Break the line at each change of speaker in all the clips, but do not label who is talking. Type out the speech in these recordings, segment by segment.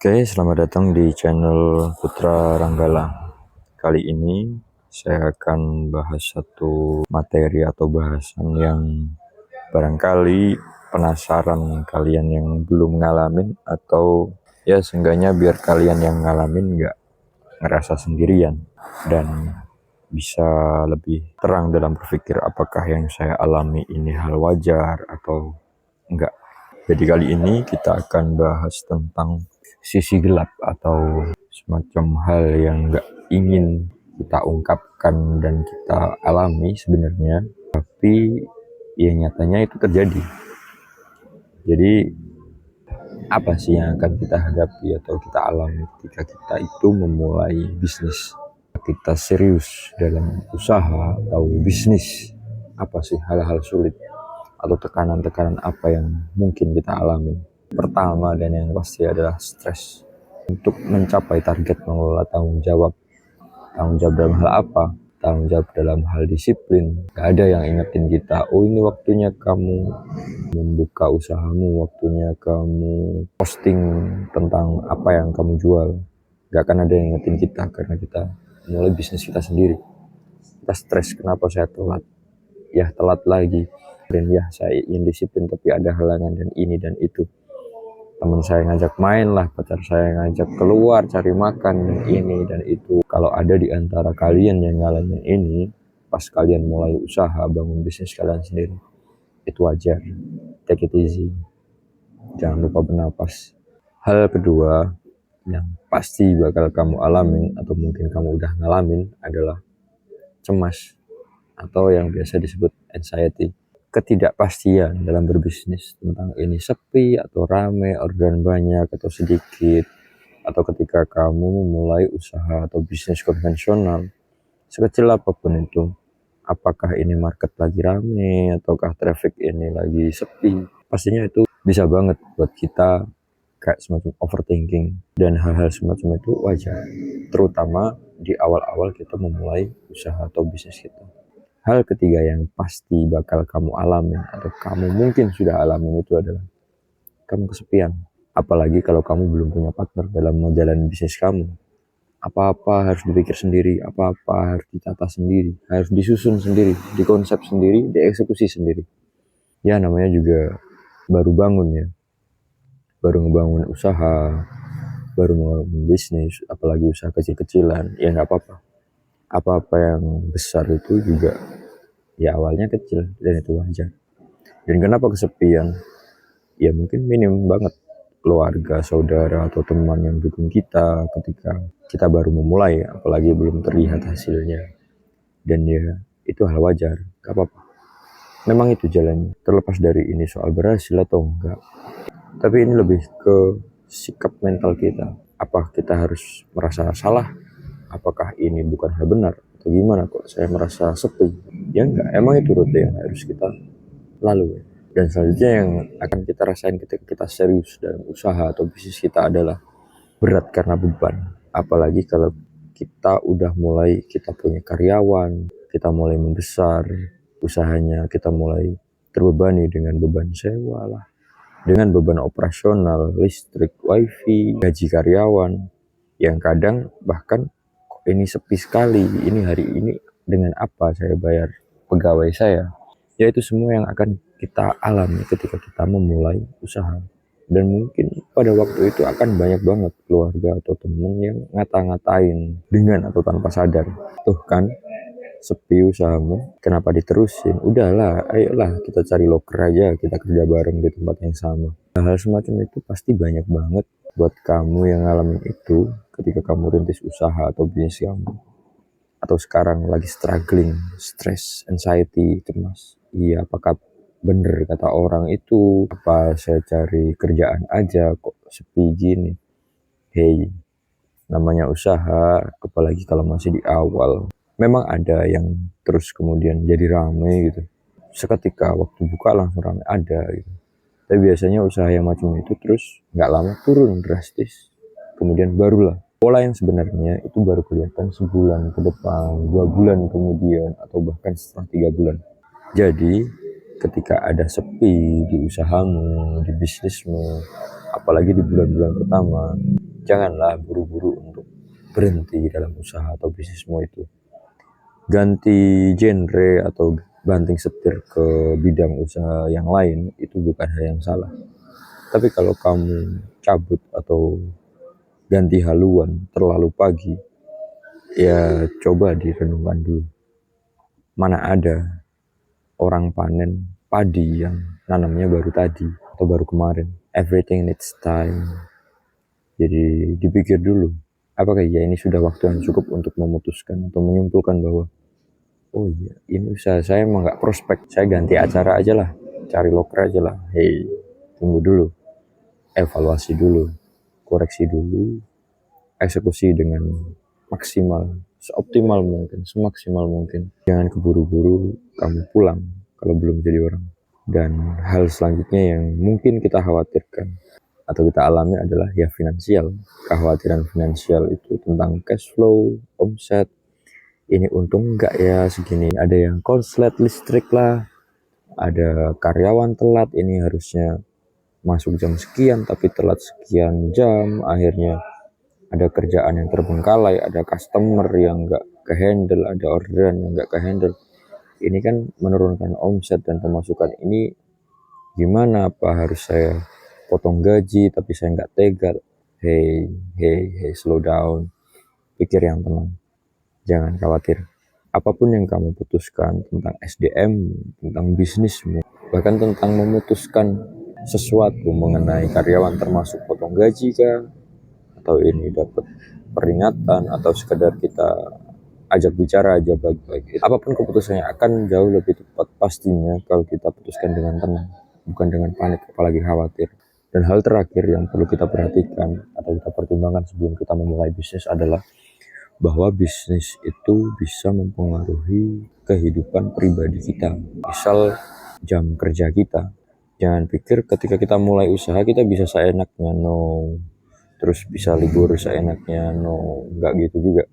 Oke, selamat datang di channel Putra Ranggala. Kali ini saya akan bahas satu materi atau bahasan yang barangkali penasaran kalian yang belum ngalamin, atau ya seenggaknya biar kalian yang ngalamin nggak ngerasa sendirian dan bisa lebih terang dalam berpikir apakah yang saya alami ini hal wajar atau enggak. Jadi kali ini kita akan bahas tentang sisi gelap atau semacam hal yang nggak ingin kita ungkapkan dan kita alami sebenarnya, tapi ya nyatanya itu terjadi. Jadi apa sih yang akan kita hadapi atau kita alami ketika kita itu memulai bisnis? Kita serius dalam usaha atau bisnis, apa sih hal-hal sulit atau tekanan-tekanan apa yang mungkin kita alami? Pertama dan yang pasti adalah stres untuk mencapai target, mengelola tanggung jawab. Tanggung jawab dalam hal apa? Tanggung jawab dalam hal disiplin. Gak ada yang ingetin kita, oh ini waktunya kamu membuka usahamu, waktunya kamu posting tentang apa yang kamu jual. Gak akan ada yang ingetin kita karena kita mulai bisnis kita sendiri. Kita stres, kenapa saya telat? Ya telat lagi. Dan ya saya ingin disiplin tapi ada halangan dan ini dan itu. Teman saya ngajak main lah, pacar saya ngajak keluar cari makan dan ini dan itu. Kalau ada di antara kalian yang ngalamin ini pas kalian mulai usaha, bangun bisnis kalian sendiri, itu wajar. Take it easy, jangan lupa bernapas. Hal kedua yang pasti bakal kamu alamin atau mungkin kamu udah ngalamin adalah cemas atau yang biasa disebut anxiety. Ketidakpastian dalam berbisnis tentang ini sepi atau rame, orderan banyak atau sedikit, atau ketika kamu memulai usaha atau bisnis konvensional, sekecil apapun itu, apakah ini market lagi rame ataukah traffic ini lagi sepi, pastinya itu bisa banget buat kita kayak semacam overthinking, dan hal-hal semacam itu wajar, terutama di awal-awal kita memulai usaha atau bisnis kita. Hal ketiga yang pasti bakal kamu alamin atau kamu mungkin sudah alamin itu adalah kamu kesepian. Apalagi kalau kamu belum punya partner dalam menjalani bisnis kamu. Apa-apa harus dipikir sendiri, apa-apa harus ditata sendiri, harus disusun sendiri, dikonsep sendiri, dieksekusi sendiri. Ya namanya juga baru bangun ya, baru ngebangun usaha, baru ngebangun bisnis, apalagi usaha kecil-kecilan, ya nggak apa-apa. Apa-apa yang besar itu juga ya awalnya kecil dan itu wajar. Dan kenapa kesepian? Ya mungkin minim banget keluarga, saudara atau teman yang dukung kita ketika kita baru memulai, apalagi belum terlihat hasilnya. Dan ya itu hal wajar, gak apa-apa. Memang itu jalannya. Terlepas dari ini soal berhasil atau enggak, tapi ini lebih ke sikap mental kita. Apa kita harus merasa salah? Apakah ini bukan hal benar? Atau gimana kok saya merasa sepi? Ya enggak, emang itu rute yang harus kita lalui. Dan selanjutnya yang akan kita rasain ketika kita serius dalam usaha atau bisnis kita adalah berat karena beban. Apalagi kalau kita udah mulai, kita punya karyawan, kita mulai membesar usahanya, kita mulai terbebani dengan beban sewa lah, dengan beban operasional, listrik, wifi, gaji karyawan, yang kadang bahkan ini sepi sekali, ini hari ini dengan apa saya bayar pegawai saya. Ya itu semua yang akan kita alami ketika kita memulai usaha. Dan mungkin pada waktu itu akan banyak banget keluarga atau temen yang ngata-ngatain dengan atau tanpa sadar. Tuh kan, sepi usahamu, kenapa diterusin? Udahlah, ayolah kita cari loker aja, kita kerja bareng di tempat yang sama. Hal semacam itu pasti banyak banget buat kamu yang ngalamin itu ketika kamu rintis usaha atau bisnis kamu. Atau sekarang lagi struggling, stress, anxiety, cemas. Iya, apakah bener kata orang itu? Apa saya cari kerjaan aja kok sepi gini? Hey, namanya usaha, apalagi kalau masih di awal, memang ada yang terus kemudian jadi rame gitu. Seketika waktu buka langsung rame, ada gitu. Tapi biasanya usaha yang macam itu terus nggak lama turun drastis. Kemudian barulah pola yang sebenarnya itu baru kelihatan sebulan ke depan, 2 bulan kemudian, atau bahkan setelah 3 bulan. Jadi ketika ada sepi di usahamu, di bisnismu, apalagi di bulan-bulan pertama, Janganlah buru-buru untuk berhenti dalam usaha atau bisnismu itu. Ganti genre atau banting setir ke bidang usaha yang lain itu bukan hal yang salah. Tapi kalau kamu cabut atau ganti haluan terlalu pagi, ya coba direnungkan dulu. Mana ada orang panen padi yang nanamnya baru tadi atau baru kemarin. Everything needs time. Jadi dipikir dulu, apakah ya ini sudah waktu yang cukup untuk memutuskan atau menyimpulkan bahwa oh iya, ini usaha saya emang nggak prospek, saya ganti acara aja lah, cari loker aja lah. Hey, tunggu dulu, evaluasi dulu, koreksi dulu, eksekusi dengan maksimal, seoptimal mungkin, semaksimal mungkin. Jangan keburu-buru kamu pulang kalau belum jadi orang. Dan hal selanjutnya yang mungkin kita khawatirkan atau kita alami adalah ya finansial. Kekhawatiran finansial itu tentang cash flow, omset, ini untung enggak ya segini, ada yang konslet listrik lah, ada karyawan telat, ini harusnya masuk jam sekian tapi telat sekian jam, akhirnya ada kerjaan yang terbengkalai, ada customer yang enggak kehandle, ada orderan yang enggak kehandle. Ini kan menurunkan omset dan pemasukan. Ini gimana, apa harus saya potong gaji tapi saya nggak tega? Hey, slow down, pikir yang tenang, jangan khawatir. Apapun yang kamu putuskan tentang SDM, tentang bisnismu, bahkan tentang memutuskan sesuatu mengenai karyawan termasuk potong gaji kah, atau ini dapat peringatan, atau sekedar kita ajak bicara aja baik-baik. Apapun keputusannya akan jauh lebih tepat pastinya kalau kita putuskan dengan tenang, bukan dengan panik apalagi khawatir. Dan hal terakhir yang perlu kita perhatikan atau kita pertimbangkan sebelum kita memulai bisnis adalah bahwa bisnis itu bisa mempengaruhi kehidupan pribadi kita. Misal jam kerja kita. Jangan pikir ketika kita mulai usaha kita bisa seenaknya, no. Terus bisa libur seenaknya, no. Enggak gitu juga.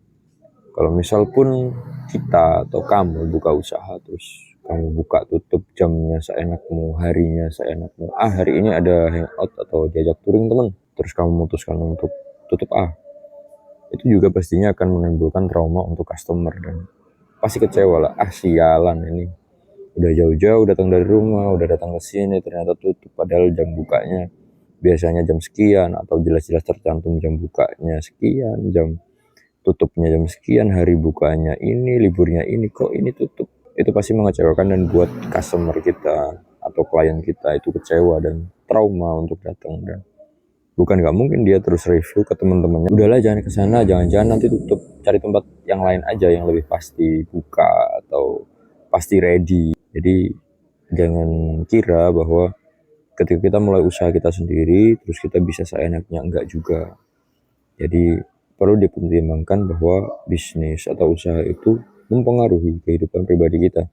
Kalau misal pun kita atau kamu buka usaha, terus kamu buka tutup jamnya seenakmu, harinya seenakmu. Hari ini ada hangout atau diajak touring teman, terus kamu memutuskan untuk tutup itu juga pastinya akan menimbulkan trauma untuk customer dan pasti kecewa lah. Sialan ini, udah jauh-jauh datang dari rumah, udah datang ke sini ternyata tutup, padahal jam bukanya biasanya jam sekian atau jelas-jelas tercantum jam bukanya sekian, jam tutupnya jam sekian, hari bukanya ini, liburnya ini, kok ini tutup. Itu pasti mengecewakan dan buat customer kita atau klien kita itu kecewa dan trauma untuk datang. Dan bukan nggak mungkin dia terus review ke teman-temannya, udahlah jangan ke sana, jangan nanti tutup, cari tempat yang lain aja yang lebih pasti buka atau pasti ready. Jadi jangan kira bahwa ketika kita mulai usaha kita sendiri terus kita bisa seenaknya, enggak juga. Jadi perlu dipertimbangkan bahwa bisnis atau usaha itu mempengaruhi kehidupan pribadi kita.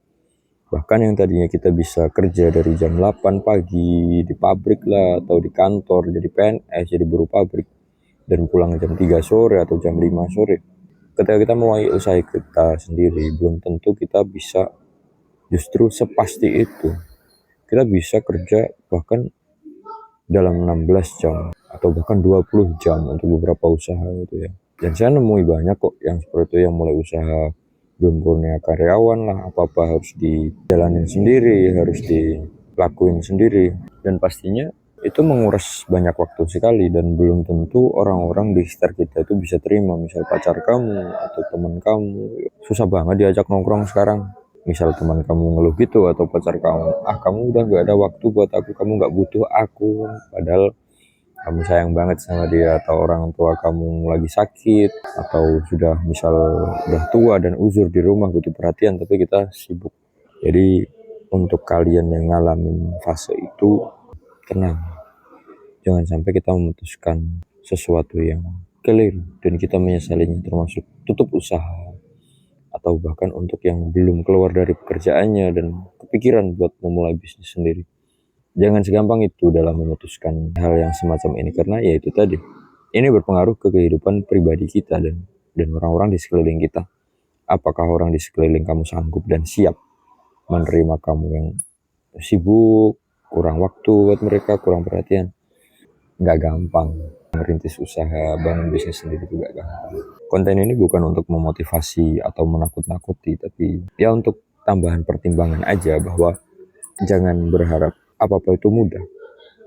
Bahkan yang tadinya kita bisa kerja dari jam 8 pagi di pabrik lah atau di kantor jadi PNS, jadi buruh pabrik, dan pulang jam 3 sore atau jam 5 sore. Ketika kita mulai usaha kita sendiri, belum tentu kita bisa justru sepasti itu. Kita bisa kerja bahkan dalam 16 jam atau bahkan 20 jam untuk beberapa usaha itu ya. Dan saya nemui banyak kok yang seperti itu, yang mulai usaha belum punya karyawan lah, apa-apa harus dijalanin sendiri, harus dilakuin sendiri, dan pastinya itu menguras banyak waktu sekali dan belum tentu orang-orang di sekitar kita itu bisa terima. Misal pacar kamu atau teman kamu, susah banget diajak nongkrong sekarang. Misal teman kamu ngeluh gitu atau pacar kamu, kamu udah gak ada waktu buat aku, kamu gak butuh aku, padahal kamu sayang banget sama dia. Atau orang tua kamu lagi sakit atau sudah misal udah tua dan uzur di rumah butuh perhatian tapi kita sibuk. Jadi untuk kalian yang ngalamin fase itu, tenang, jangan sampai kita memutuskan sesuatu yang keliru dan kita menyesalinya, termasuk tutup usaha atau bahkan untuk yang belum keluar dari pekerjaannya dan kepikiran buat memulai bisnis sendiri. Jangan segampang itu dalam memutuskan hal yang semacam ini, karena ya itu tadi, ini berpengaruh ke kehidupan pribadi kita dan orang-orang di sekeliling kita. Apakah orang di sekeliling kamu sanggup dan siap menerima kamu yang sibuk, kurang waktu buat mereka, kurang perhatian? nggak gampang. Merintis usaha, bangun bisnis sendiri juga gampang. Konten ini bukan untuk memotivasi atau menakut-nakuti, tapi ya untuk tambahan pertimbangan aja, bahwa jangan berharap apa-apa itu mudah.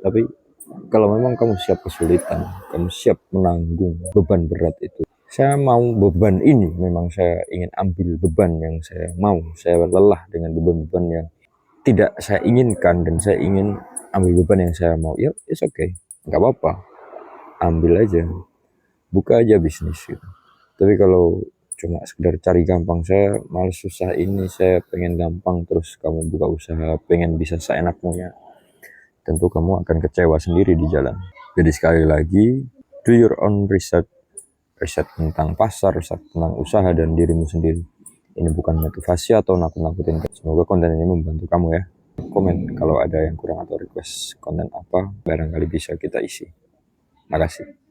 Tapi kalau memang kamu siap kesulitan, kamu siap menanggung beban berat itu. Saya mau beban ini, memang saya ingin ambil beban yang saya mau. Saya lelah dengan beban-beban yang tidak saya inginkan, dan saya ingin ambil beban yang saya mau. Ya, it's okay, nggak apa-apa, ambil aja, buka aja bisnis gitu. Tapi kalau cuma sekedar cari gampang, saya males susah ini, saya pengen gampang, terus kamu buka usaha pengen bisa seenakmu, ya tentu kamu akan kecewa sendiri di jalan. Jadi sekali lagi, do your own research, riset tentang pasar, riset tentang usaha dan dirimu sendiri. Ini bukan motivasi atau nakut-nakutin. Semoga konten ini membantu kamu ya. Komen kalau ada yang kurang atau request konten apa, barangkali bisa kita isi. Makasih.